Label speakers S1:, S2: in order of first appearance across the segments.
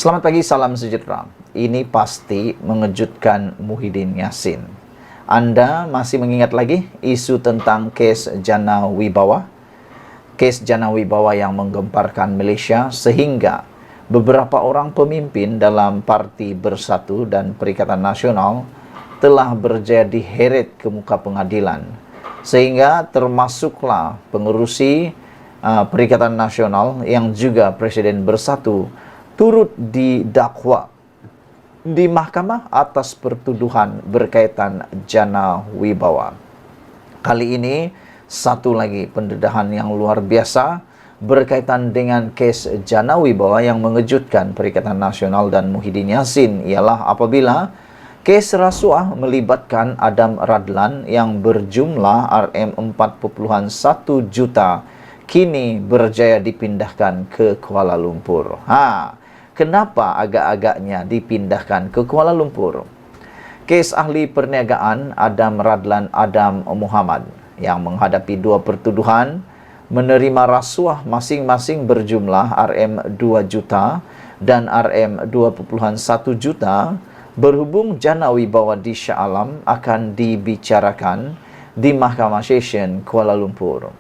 S1: Selamat pagi, salam sejahtera. Ini pasti mengejutkan Muhyiddin Yassin. Anda masih mengingat lagi isu tentang kes Jana Wibawa? Kes Jana Wibawa yang menggemparkan Malaysia sehingga beberapa orang pemimpin dalam Parti Bersatu dan Perikatan Nasional telah berjaya diheret ke muka pengadilan. Sehingga termasuklah pengerusi Perikatan Nasional yang juga Presiden Bersatu turut didakwa di mahkamah atas pertuduhan berkaitan Jana Wibawa. Kali ini satu lagi pendedahan yang luar biasa berkaitan dengan kes Jana Wibawa yang mengejutkan Perikatan Nasional dan Muhyiddin Yassin ialah apabila kes rasuah melibatkan Adam Radlan yang berjumlah RM4.1 juta kini berjaya dipindahkan ke Kuala Lumpur. Kenapa agak-agaknya dipindahkan ke Kuala Lumpur? Kes ahli perniagaan Adam Radlan Adam Muhammad yang menghadapi dua pertuduhan menerima rasuah masing-masing berjumlah RM2 juta dan RM2.1 juta berhubung Jana Wibawa di Shah Alam akan dibicarakan di Mahkamah Session Kuala Lumpur.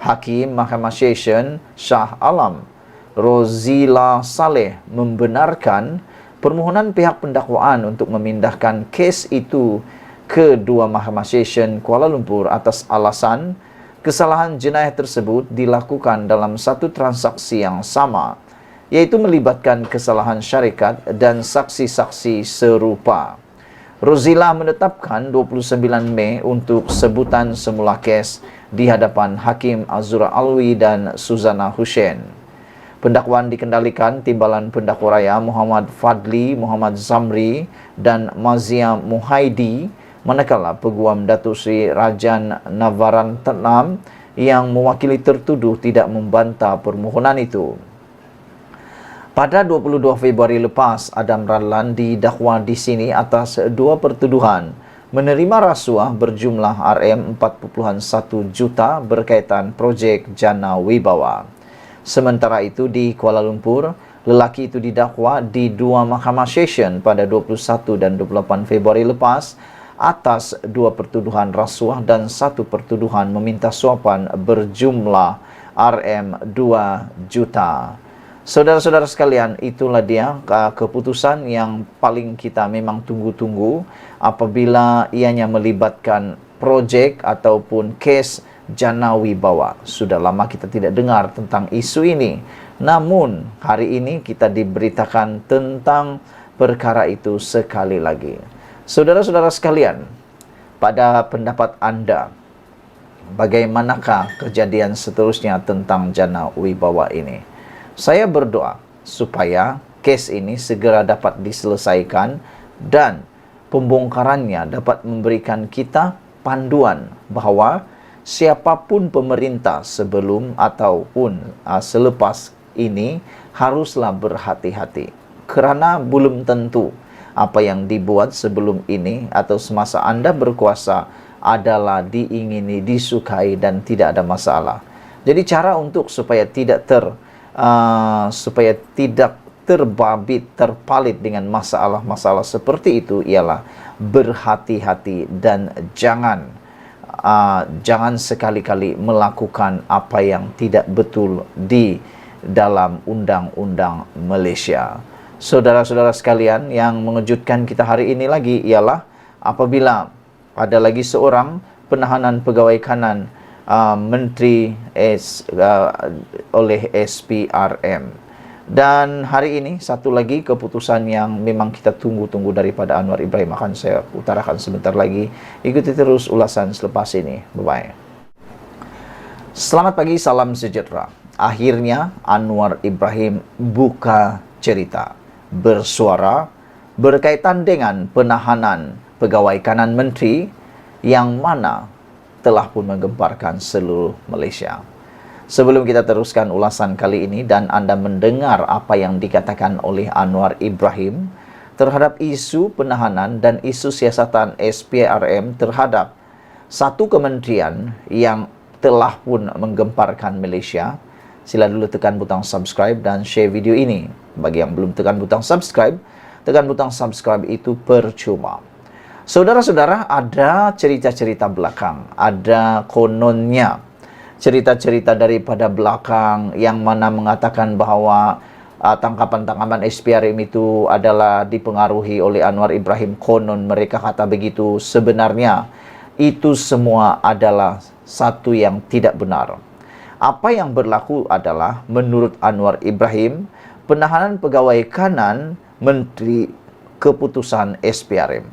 S1: Hakim Mahkamah Session Shah Alam Rozila Saleh membenarkan permohonan pihak pendakwaan untuk memindahkan kes itu ke dua Mahkamah Session Kuala Lumpur atas alasan kesalahan jenayah tersebut dilakukan dalam satu transaksi yang sama, yaitu melibatkan kesalahan syarikat dan saksi-saksi serupa. Rozila menetapkan 29 Mei untuk sebutan semula kes di hadapan Hakim Azura Alwi dan Suzana Hussein. Pendakwaan dikendalikan Timbalan Pendakwa Raya Muhammad Fadli, Muhammad Zamri dan Mazia Muhaidi, manakala Peguam Datuk Seri Rajan Navaran Tenam yang mewakili tertuduh tidak membantah permohonan itu. Pada 22 Februari lepas, Adam Radlan didakwa di sini atas dua pertuduhan menerima rasuah berjumlah RM4.1 juta berkaitan projek Jana Wibawa. Sementara itu di Kuala Lumpur, lelaki itu didakwa di dua Mahkamah Session pada 21 dan 28 Februari lepas atas dua pertuduhan rasuah dan satu pertuduhan meminta suapan berjumlah RM2 juta. Saudara-saudara sekalian, itulah dia keputusan yang paling kita memang tunggu-tunggu apabila ianya melibatkan projek ataupun kes Jana Wibawa. Sudah lama kita tidak dengar tentang isu ini. Namun, hari ini kita diberitakan tentang perkara itu sekali lagi. Saudara-saudara sekalian, pada pendapat Anda, bagaimanakah kejadian seterusnya tentang Jana Wibawa ini? Saya berdoa supaya kes ini segera dapat diselesaikan dan pembongkarannya dapat memberikan kita panduan bahawa siapapun pemerintah sebelum ataupun selepas ini haruslah berhati-hati. Kerana belum tentu apa yang dibuat sebelum ini atau semasa Anda berkuasa adalah diingini, disukai dan tidak ada masalah. Jadi cara untuk supaya tidak terbabit, terpalit dengan masalah-masalah seperti itu ialah berhati-hati dan jangan sekali-kali melakukan apa yang tidak betul di dalam undang-undang Malaysia. Saudara-saudara sekalian, yang mengejutkan kita hari ini lagi ialah apabila ada lagi seorang penahanan pegawai kanan menteri oleh SPRM. Dan hari ini satu lagi keputusan yang memang kita tunggu-tunggu daripada Anwar Ibrahim akan saya utarakan sebentar lagi. Ikuti terus ulasan selepas ini. Bye-bye. Selamat pagi, salam sejahtera. Akhirnya Anwar Ibrahim buka cerita, bersuara berkaitan dengan penahanan pegawai kanan menteri yang mana telah pun menggemparkan seluruh Malaysia. Sebelum kita teruskan ulasan kali ini dan Anda mendengar apa yang dikatakan oleh Anwar Ibrahim terhadap isu penahanan dan isu siasatan SPRM terhadap satu kementerian yang telah pun menggemparkan Malaysia, sila dulu tekan butang subscribe dan share video ini. Bagi yang belum tekan butang subscribe, tekan butang subscribe itu percuma. Saudara-saudara, ada cerita-cerita belakang, ada kononnya cerita-cerita daripada belakang yang mana mengatakan bahwa tangkapan-tangkapan SPRM itu adalah dipengaruhi oleh Anwar Ibrahim. Konon mereka kata begitu. Sebenarnya itu semua adalah satu yang tidak benar. Apa yang berlaku adalah menurut Anwar Ibrahim, penahanan pegawai kanan menteri keputusan SPRM.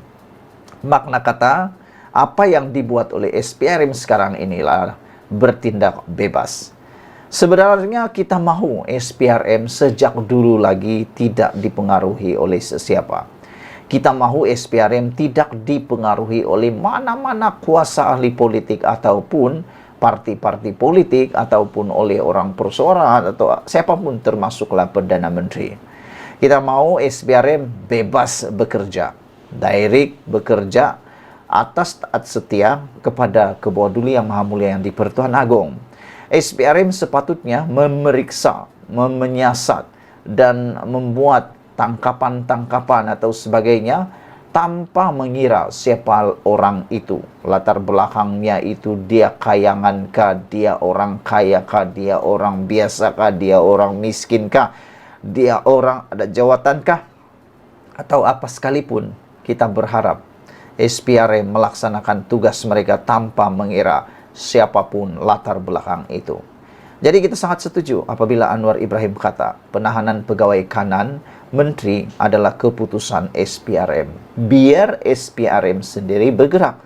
S1: Makna kata, apa yang dibuat oleh SPRM sekarang inilah bertindak bebas. Sebenarnya kita mahu SPRM sejak dulu lagi tidak dipengaruhi oleh sesiapa. Kita mahu SPRM tidak dipengaruhi oleh mana-mana kuasa ahli politik ataupun parti-parti politik ataupun oleh orang perseorangan atau siapapun termasuklah Perdana Menteri. Kita mau SPRM bebas bekerja, direct bekerja atas taat setia kepada Kebawah Yang Maha Mulia yang di-Pertuhan Agung. SPRM sepatutnya memeriksa, menyiasat dan membuat tangkapan-tangkapan atau sebagainya tanpa mengira siapa orang itu. Latar belakangnya itu dia kayangankah, dia orang kayakah, dia orang biasakah, dia orang miskinkah, dia orang ada jawatankah, atau apa sekalipun. Kita berharap SPRM melaksanakan tugas mereka tanpa mengira siapapun latar belakang itu. Jadi kita sangat setuju apabila Anwar Ibrahim kata penahanan pegawai kanan menteri adalah keputusan SPRM. Biar SPRM sendiri bergerak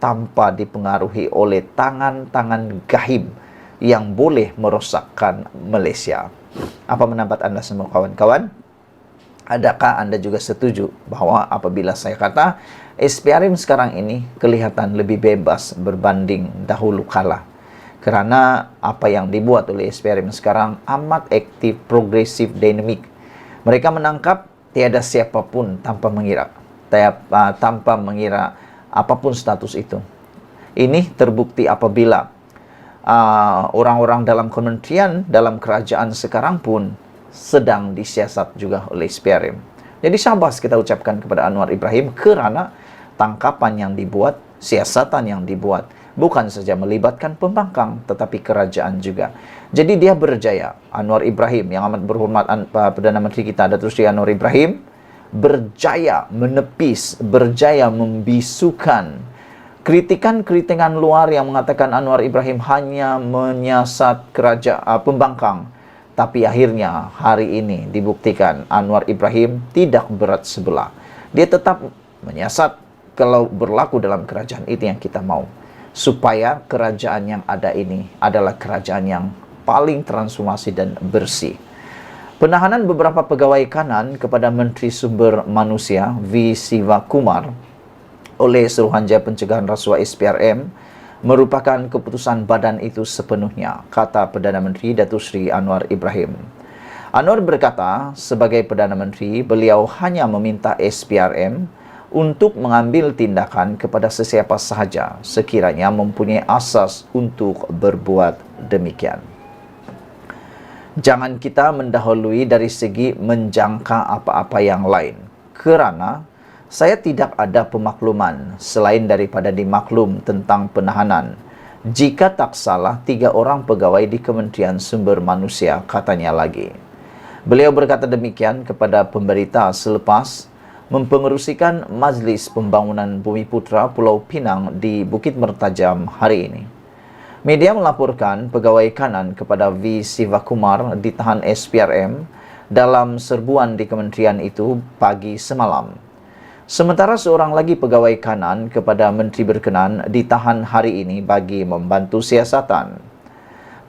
S1: tanpa dipengaruhi oleh tangan-tangan gaib yang boleh merosakkan Malaysia. Apa pendapat Anda semua kawan-kawan? Adakah Anda juga setuju bahwa apabila saya kata SPRM sekarang ini kelihatan lebih bebas berbanding dahulu kala? Karena apa yang dibuat oleh SPRM sekarang amat aktif, progresif, dinamik. Mereka menangkap tiada siapapun tanpa mengira. Tanpa mengira apapun status itu. Ini terbukti apabila orang-orang dalam kementerian, dalam kerajaan sekarang pun sedang disiasat juga oleh SPRM. Jadi syabas kita ucapkan kepada Anwar Ibrahim kerana tangkapan yang dibuat, siasatan yang dibuat bukan saja melibatkan pembangkang tetapi kerajaan juga. Jadi dia berjaya. Anwar Ibrahim yang amat berhormat Perdana Menteri kita Datuk Seri Anwar Ibrahim berjaya menepis, berjaya membisukan kritikan-kritikan luar yang mengatakan Anwar Ibrahim hanya menyiasat kerajaan pembangkang. Tapi akhirnya hari ini dibuktikan Anwar Ibrahim tidak berat sebelah. Dia tetap menyiasat kalau berlaku dalam kerajaan itu yang kita mau. Supaya kerajaan yang ada ini adalah kerajaan yang paling transformasi dan bersih. Penahanan beberapa pegawai kanan kepada Menteri Sumber Manusia V. Sivakumar oleh Suruhanjaya Pencegahan Rasuah SPRM merupakan keputusan badan itu sepenuhnya, kata Perdana Menteri Datuk Seri Anwar Ibrahim. Anwar berkata, sebagai Perdana Menteri, beliau hanya meminta SPRM untuk mengambil tindakan kepada sesiapa sahaja sekiranya mempunyai asas untuk berbuat demikian. Jangan kita mendahului dari segi menjangka apa-apa yang lain, kerana saya tidak ada pemakluman selain daripada dimaklum tentang penahanan. Jika tak salah, 3 orang pegawai di Kementerian Sumber Manusia, katanya lagi. Beliau berkata demikian kepada pemberita selepas mempengerusikan Majlis Pembangunan Bumiputra Pulau Pinang di Bukit Mertajam hari ini. Media melaporkan pegawai kanan kepada V. Sivakumar ditahan SPRM dalam serbuan di kementerian itu pagi semalam. Sementara seorang lagi pegawai kanan kepada menteri berkenan ditahan hari ini bagi membantu siasatan.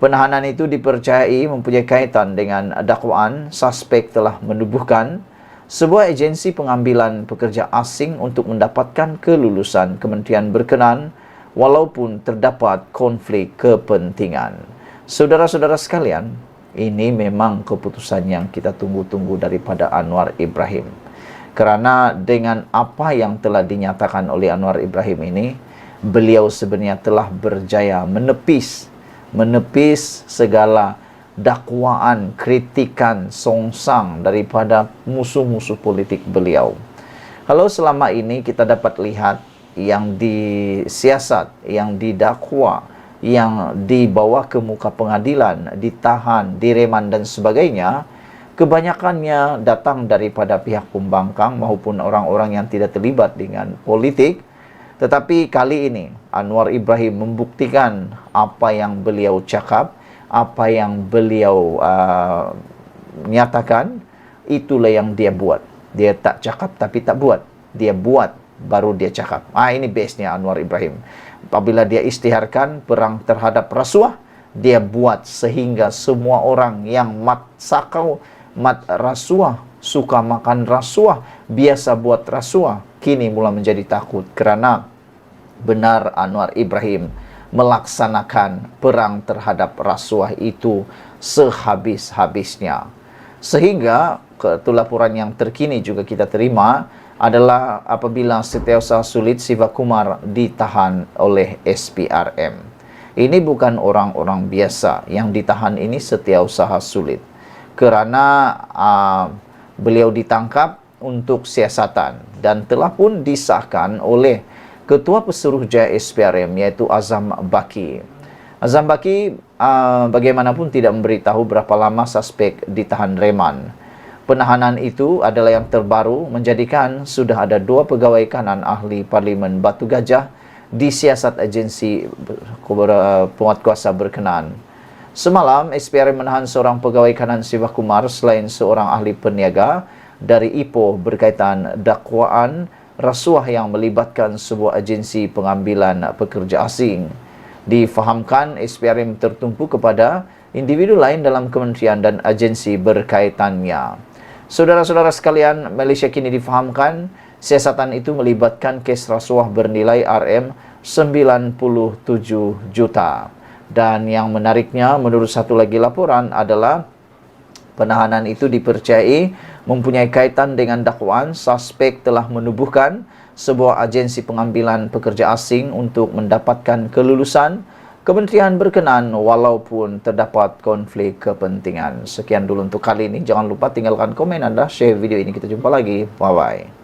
S1: Penahanan itu dipercayai mempunyai kaitan dengan dakwaan suspek telah menubuhkan sebuah agensi pengambilan pekerja asing untuk mendapatkan kelulusan kementerian berkenan walaupun terdapat konflik kepentingan. Saudara-saudara sekalian, ini memang keputusan yang kita tunggu-tunggu daripada Anwar Ibrahim. Kerana dengan apa yang telah dinyatakan oleh Anwar Ibrahim ini, beliau sebenarnya telah berjaya menepis segala dakwaan, kritikan, songsang daripada musuh-musuh politik beliau. Kalau selama ini kita dapat lihat yang disiasat, yang didakwa, yang dibawa ke muka pengadilan, ditahan, direman dan sebagainya, kebanyakannya datang daripada pihak pembangkang maupun orang-orang yang tidak terlibat dengan politik. Tetapi kali ini Anwar Ibrahim membuktikan apa yang beliau cakap, apa yang beliau nyatakan, itulah yang dia buat. Dia tak cakap tapi tak buat. Dia buat baru dia cakap. Ini base-nya Anwar Ibrahim. Apabila dia isytiharkan perang terhadap rasuah, dia buat sehingga semua orang yang mat rasuah, suka makan rasuah, biasa buat rasuah, kini mula menjadi takut kerana benar Anwar Ibrahim melaksanakan perang terhadap rasuah itu sehabis-habisnya. Sehingga laporan yang terkini juga kita terima adalah apabila Setiausaha Sulit Sivakumar ditahan oleh SPRM. Ini bukan orang-orang biasa yang ditahan, ini Setiausaha Sulit. Kerana beliau ditangkap untuk siasatan dan telah pun disahkan oleh Ketua Pesuruhjaya SPRM iaitu Azam Baki. Azam Baki bagaimanapun tidak memberitahu berapa lama suspek ditahan reman. Penahanan itu adalah yang terbaru menjadikan sudah ada 2 pegawai kanan ahli Parlimen Batu Gajah disiasat agensi penguatkuasa berkenaan. Semalam, SPRM menahan seorang pegawai kanan Sivakumar selain seorang ahli peniaga dari Ipoh berkaitan dakwaan rasuah yang melibatkan sebuah agensi pengambilan pekerja asing. Difahamkan SPRM tertumpu kepada individu lain dalam kementerian dan agensi berkaitannya. Saudara-saudara sekalian, Malaysia kini difahamkan siasatan itu melibatkan kes rasuah bernilai RM97 juta. Dan yang menariknya, menurut satu lagi laporan adalah penahanan itu dipercayai mempunyai kaitan dengan dakwaan suspek telah menubuhkan sebuah agensi pengambilan pekerja asing untuk mendapatkan kelulusan kementerian berkenaan walaupun terdapat konflik kepentingan. Sekian dulu untuk kali ini. Jangan lupa tinggalkan komen Anda, share video ini. Kita jumpa lagi. Bye-bye.